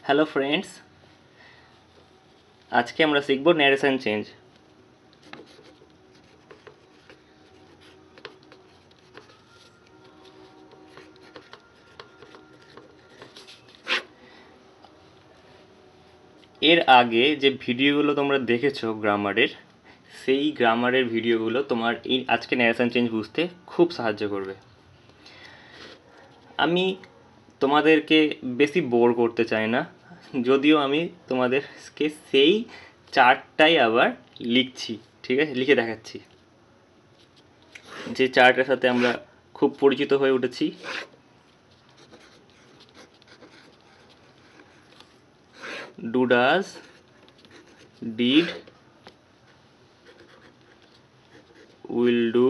Hello friends, আজকে আমরা শিখব ন্যারেশন চেঞ্জ। এর আগে যে ভিডিওগুলো তোমরা দেখেছো গ্রামারের, সেই গ্রামারের ভিডিওগুলো তোমার এই আজকে ন্যারেশন চেঞ্জ বুঝতে খুব সাহায্য করবে। আমি তোমাদেরকে বেশি বোর করতে চাই না, যদিও আমি তোমাদেরকে সেই চার্টটাই আবার লিখছি, ঠিক আছে, লিখে দেখাচ্ছি, যে চার্টের সাথে আমরা খুব পরিচিত হয়ে উঠেছি। Do, does, did, will do.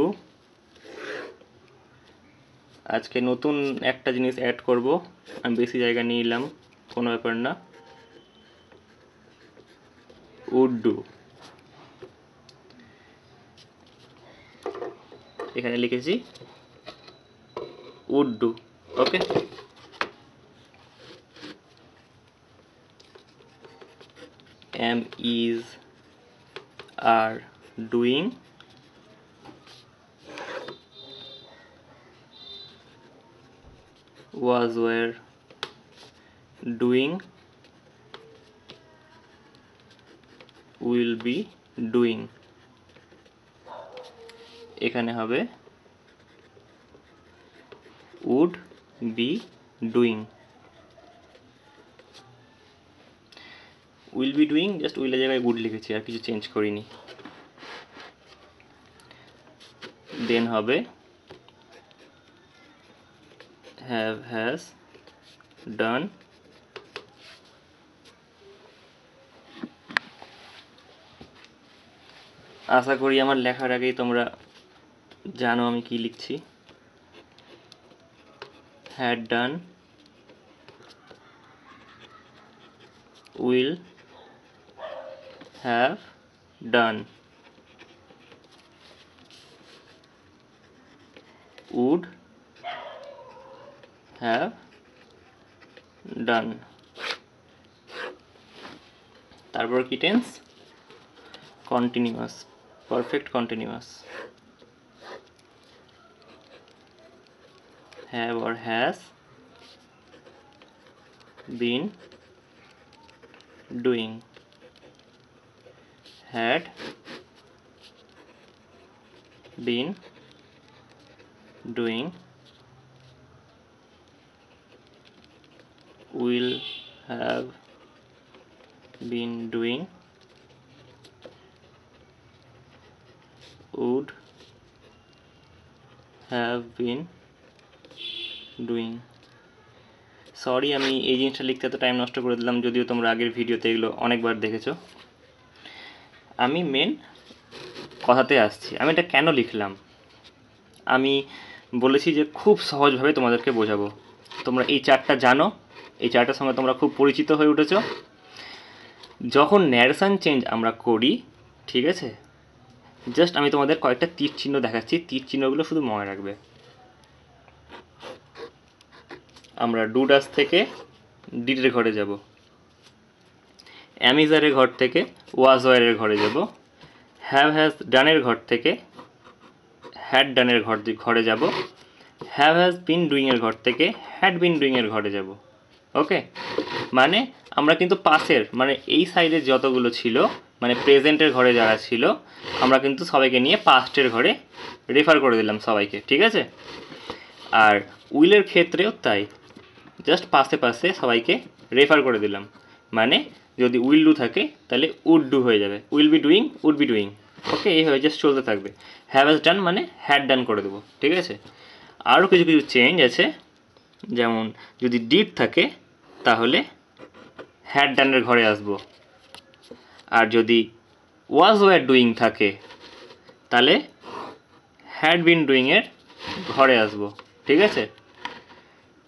আজকে নতুন একটা জিনিস অ্যাড করব, আমি বেশি জায়গা নিয়ে নিলাম, কোনো ব্যাপার না। উড ডু, এখানে লিখেছি would do. Okay, am, is, are, doing, was, were, doing, will be, doing। এখানে হবে would be doing। will be doing, just উইলের জায়গায় would লিখেছি, আর কিছু চেঞ্জ করিনি। দেন হবে have, has, done, আশা করি আমার লেখার আগেই তোমরা জানো আমি কি লিখছি। had done, will have done, would have done। তারপর কি tense? Continuous, perfect continuous. have or has been doing, had been doing, will have been doing, would have been doing। Sorry, আমি এই জিনিসটা লিখতে এত টাইম নষ্ট করে দিলাম, যদিও তোমরা আগের ভিডিওতে এগুলো অনেকবার দেখেছো। আমি মেন কথাতে আসছি, আমি এটা কেন লিখলাম। আমি বলেছি যে খুব সহজভাবে তোমাদেরকে বোঝাবো। তোমরা এই চার্টটা জানো, এই চার্টের সঙ্গে তোমরা খুব পরিচিত হয়ে উঠেছো। যখন ন্যারেশন চেঞ্জ আমরা করি, ঠিক আছে, জাস্ট আমি তোমাদের কয়েকটা তীর চিহ্ন দেখাচ্ছি, তীর চিহ্নগুলো শুধু মনে রাখবে। আমরা ডু ডাস থেকে ডিডের ঘরে যাব, অ্যামিজারের ঘর থেকে ওয়াজ ওয়ারের ঘরে যাব, হ্যাভ হ্যাজ ডানের ঘর থেকে হ্যাড ডানের ঘরে যাব, হ্যাভ হ্যাজ বিন ডুইংয়ের ঘর থেকে হ্যাড বিন ডুইংয়ের ঘরে যাব। ওকে, মানে আমরা কিন্তু পাসের, মানে এই সাইডে যতগুলো ছিল, মানে প্রেজেন্টের ঘরে যারা ছিল, আমরা কিন্তু সবাইকে নিয়ে পাস্টের ঘরে রেফার করে দিলাম সবাইকে, ঠিক আছে। আর উইলের ক্ষেত্রেও তাই, জাস্ট পাশে পাশে সবাইকে রেফার করে দিলাম। মানে যদি উইল ডু থাকে তাহলে উড ডু হয়ে যাবে, will be doing, would be doing. Okay, এইভাবে জাস্ট চলতে থাকবে। হ্যাভ হ্যাজ ডান মানে হ্যাড ডান করে দেবো, ঠিক আছে। আরও কিছু কিছু চেঞ্জ আছে, যেমন যদি ডিড থাকে তাহলে হ্যাড ডানের ঘরে আসবো, আর যদি ওয়াজ ওয়ার ডুইং থাকে তাহলে হ্যাড বিন ডুইংয়ের ঘরে আসবো, ঠিক আছে।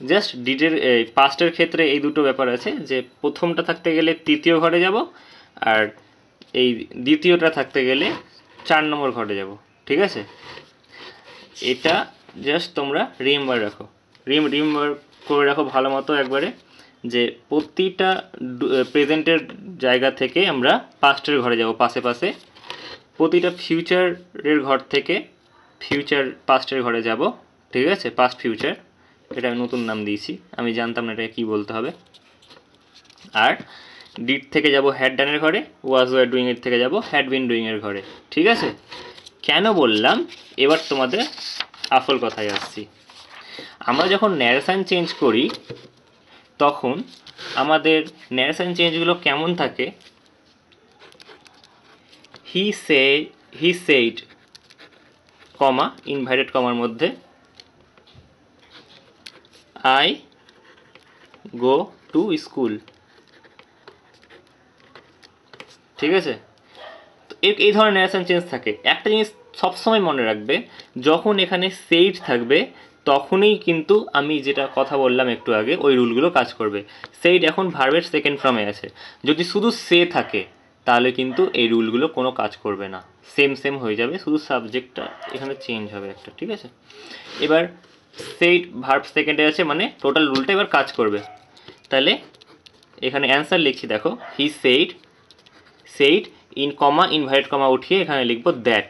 জাস্ট ডিডের পাস্টের ক্ষেত্রে এই দুটো ব্যাপার আছে, যে প্রথমটা থাকতে গেলে তৃতীয় ঘরে যাব, আর এই দ্বিতীয়টা থাকতে গেলে 4 নম্বর ঘরে যাব, ঠিক আছে। এটা জাস্ট তোমরা রিমেম্বার রাখো, রিমেম্বার করে রাখো ভালো মতো একবারে। যে প্রতিটা প্রেজেন্টের জায়গা থেকে আমরা পাস্টের ঘরে যাব, পাশে পাশে প্রতিটা ফিউচারের ঘর থেকে ফিউচার পাস্টের ঘরে যাব, ঠিক আছে, পাস্ট ফিউচার, এটা আমি নতুন নাম দিয়েছি, আমি জানতাম না এটাকে কী বলতে হবে। আর ডিড থেকে যাব হ্যাড ডানের ঘরে, ওয়াজ ওয়ার ডুইং এর থেকে যাব হ্যাড বিন ডুইং এর ঘরে, ঠিক আছে। কেন বললাম, এবার তোমাদের আসল কথায় আসছি। আমরা যখন ন্যারেশন চেঞ্জ করি তখন আমাদের ন্যারেশন চেঞ্জগুলো কেমন থাকে, হি সেইড কমা ইনভাইটেড কমার মধ্যে আই গো টু স্কুল, ঠিক আছে। তো এই ধরনের ন্যারেশন চেঞ্জ থাকে। একটা জিনিস সবসময় মনে রাখবে, যখন এখানে সেইড থাকবে তখনই কিন্তু আমি যেটা কথা বললাম একটু আগে ওই রুলগুলো কাজ করবে। সেইড এখন ভার্বের সেকেন্ড ফর্মে আছে, যদি শুধু সে থাকে তাহলে কিন্তু এই রুলগুলো কোনো কাজ করবে না, সেম হয়ে যাবে, শুধু সাবজেক্টটা এখানে চেঞ্জ হবে একটা, ঠিক আছে। এবার সেইড ভার্ব সেকেন্ডে আছে মানে টোটাল রুলটা এবার কাজ করবে। তাহলে এখানে অ্যান্সার লিখছি, দেখো he said in comma invite comma উঠিয়ে এখানে লিখবো দ্যাট,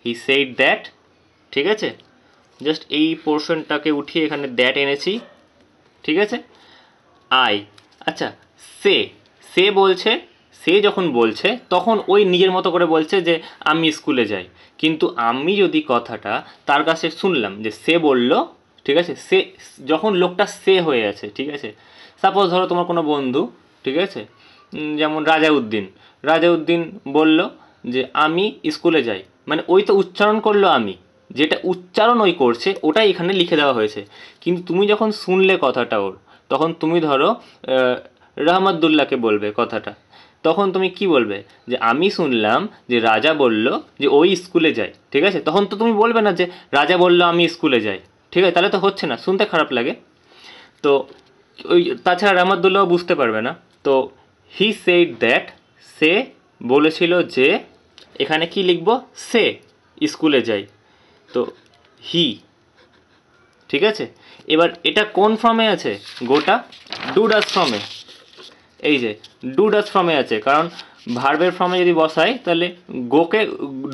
হি সেইড দ্যাট, ঠিক আছে। জাস্ট এই পোর্শনটাকে উঠিয়ে এখানে দ্যাট এনেছি, ঠিক আছে। আই, আচ্ছা সে বলছে, সে যখন বলছে তখন ওই নিজের মতো করে বলছে যে আমি স্কুলে যাই, কিন্তু আমি যদি কথাটা তার কাছে শুনলাম যে সে বলল, ঠিক আছে, সে যখন লোকটা সে হয়ে আছে, ঠিক আছে। সাপোজ ধরো তোমার কোনো বন্ধু, ঠিক আছে, যেমন রাজাউদ্দিন বলল যে আমি স্কুলে যাই, মানে ওই তো উচ্চারণ করলো আমি, যেটা উচ্চারণ ওই করছে ওটাই এখানে লিখে দেওয়া হয়েছে। কিন্তু তুমি যখন শুনলে কথাটা ওর, তখন তুমি ধরো রহমতুল্লাহকে বলবে কথাটা, তখন তুমি কি বলবে যে আমি শুনলাম যে রাজা বলল যে ওই স্কুলে যায়, ঠিক আছে। তখন তো তুমি বলবে না যে রাজা বলল আমি স্কুলে যাই, ঠিক আছে, তাহলে তো হচ্ছে না, শুনতে খারাপ লাগে। তো ওই তাছাড়া রহমতুল্লাহ বুঝতে পারবে না। তো হি সেইড দ্যাট, সে বলেছিল যে, এখানে কি লিখব, সে স্কুলে যায়, তো হি, ঠিক আছে। এবার এটা কোন ফর্মে আছে, গোটা ডু ডাজ ফর্মে, এই যে ডু ডাজ ফর্মে আছে, কারণ ভার্বের ফর্মে যদি বসাই তাহলে গোকে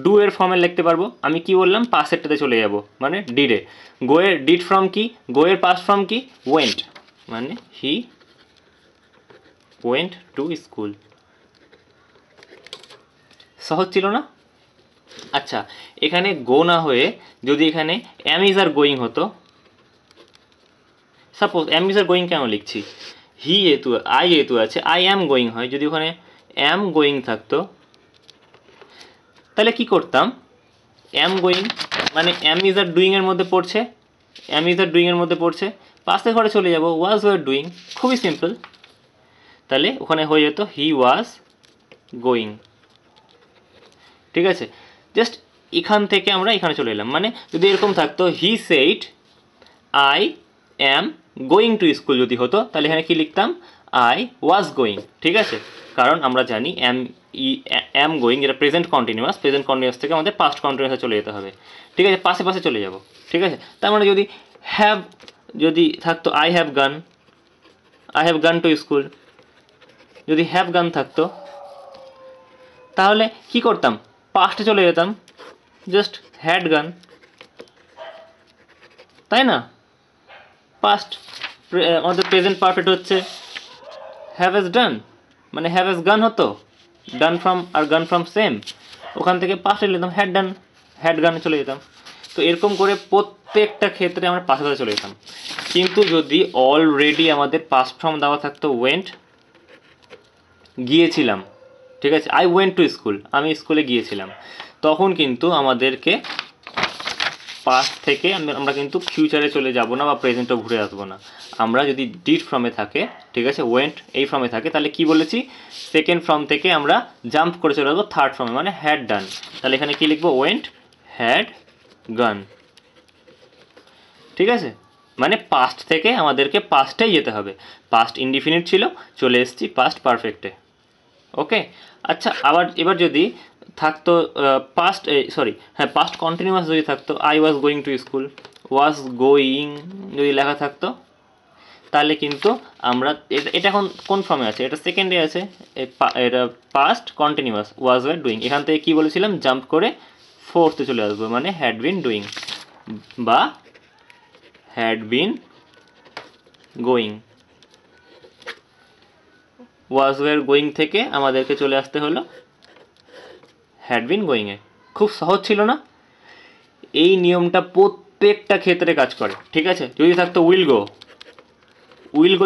ডু এর ফর্মে লিখতে পারবো। আমি কি বললাম, পাসেরটাতে চলে যাব, মানে ডিডে, গোয়ের ডিড ফর্ম কি, গোয়ের পাস ফর্ম কি, ওয়েন্ট, মানে হি ওয়েন্ট টু স্কুল। সহজ ছিল না? আচ্ছা, এখানে গো না হয়ে যদি এখানে অ্যাম ইজ আর গোয়িং হতো, suppose am is are going কেন লিখছি, আই যেহেতু আছে, আই অ্যাম গোয়িং হয়, যদি ওখানে অ্যাম গোয়িং থাকতো তাহলে কি করতাম, অ্যাম গোয়িং মানে অ্যাম ইজ আর ডুইংয়ের মধ্যে পড়ছে, পাশে ঘরে চলে যাব, ওয়াজ ওয়ার ডুইং, খুবই সিম্পল। তাহলে ওখানে হয়ে যেত হি ওয়াজ গোয়িং, ঠিক আছে। জাস্ট এখান থেকে আমরা এখানে চলে এলাম, মানে যদি এরকম থাকতো he said I am going to school যদি হতো, তাহলে এখানে কি লিখতাম, আই ওয়াজ গোয়িং, ঠিক আছে। কারণ আমরা জানি অ্যাম গোয়িং যেটা প্রেজেন্ট কন্টিনিউয়াস থেকে আমাদের পাস্ট কন্টিনিউয়াসে চলে যেতে হবে, ঠিক আছে, পাশে চলে যাব, ঠিক আছে। তার মানে যদি থাকতো আই হ্যাভ গান টু স্কুল, যদি হ্যাভ গান থাকতো তাহলে কি করতাম, পাস্টে চলে যেতাম, জাস্ট হ্যাড গান, তাই না। পাস্ট আমাদের প্রেজেন্ট পারফেক্ট হচ্ছে হ্যাভ হ্যাজ ডান, মানে হ্যাভ হ্যাজ গান হতো, ডান ফ্রম আর গান ফ্রম সেম, ওখান থেকে পাস্টে যেতাম, হ্যাড গানে চলে যেতাম। তো এরকম করে প্রত্যেকটা ক্ষেত্রে আমরা পাশে চলে যেতাম। কিন্তু যদি অলরেডি আমাদের পাস্ট ফর্ম দেওয়া থাকতো ওয়েন্ট, গিয়েছিলাম, ঠিক আছে, আই ওয়েন্ট টু স্কুল, আমি স্কুলে গিয়েছিলাম, তখন কিন্তু আমাদেরকে পাস্ট থেকে আমরা কিন্তু ফিউচারে চলে যাব না বা প্রেজেন্টও ঘুরে আসবো না। আমরা যদি ডিড ফর্মে থাকে, ঠিক আছে, ওয়েন্ট এই ফর্মে থাকে, তাহলে কি বলেছি, সেকেন্ড ফর্ম থেকে আমরা জাম্প করে চলে আসবো থার্ড ফর্মে, মানে হ্যাড ডান। তাহলে এখানে কি লিখবো, ওয়েন্ট হ্যাড গান, ঠিক আছে। মানে পাস্ট থেকে আমাদেরকে পাস্টেই যেতে হবে, পাস্ট ইনডিফিনিট ছিল, চলে এসেছি পাস্ট পারফেক্টে, ওকে। আচ্ছা, এবার যদি থাকতো পাস্ট কন্টিনিউয়াস যদি থাকতো, I was going to school, was going যদি লেখা থাকতো, তাহলে কিন্তু আমরা এটা এখন কোন ফর্মে আছে, এটা সেকেন্ডে আছে, এটা past continuous was were doing. এখান থেকে কী বলেছিলাম, জাম্প করে ফোর্থে চলে আসবো, মানে হ্যাড বিন ডুইং বা had been going. Was were going থেকে আমাদেরকে চলে আসতে হলো হ্যাড বিন গোয়িংয়ে। খুব সহজ ছিল না? এই নিয়মটা প্রত্যেকটা ক্ষেত্রে কাজ করে, ঠিক আছে? যদি থাকতো উইল গো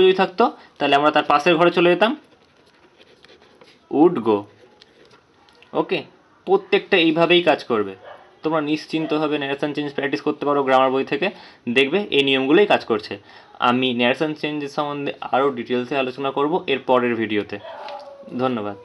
যদি থাকতো তাহলে আমরা তার পাশের ঘরে চলে যেতাম, উড গো। ওকে, প্রত্যেকটা এইভাবেই কাজ করবে। তোমরা নিশ্চিন্তভাবে ন্যারেশন চেঞ্জ প্র্যাকটিস করতে পারো গ্রামার বই থেকে, দেখবে এই নিয়মগুলোই কাজ করছে। আমি ন্যারেশন চেঞ্জের সম্বন্ধে আরও ডিটেলসে আলোচনা করব এর পরের ভিডিওতে। ধন্যবাদ।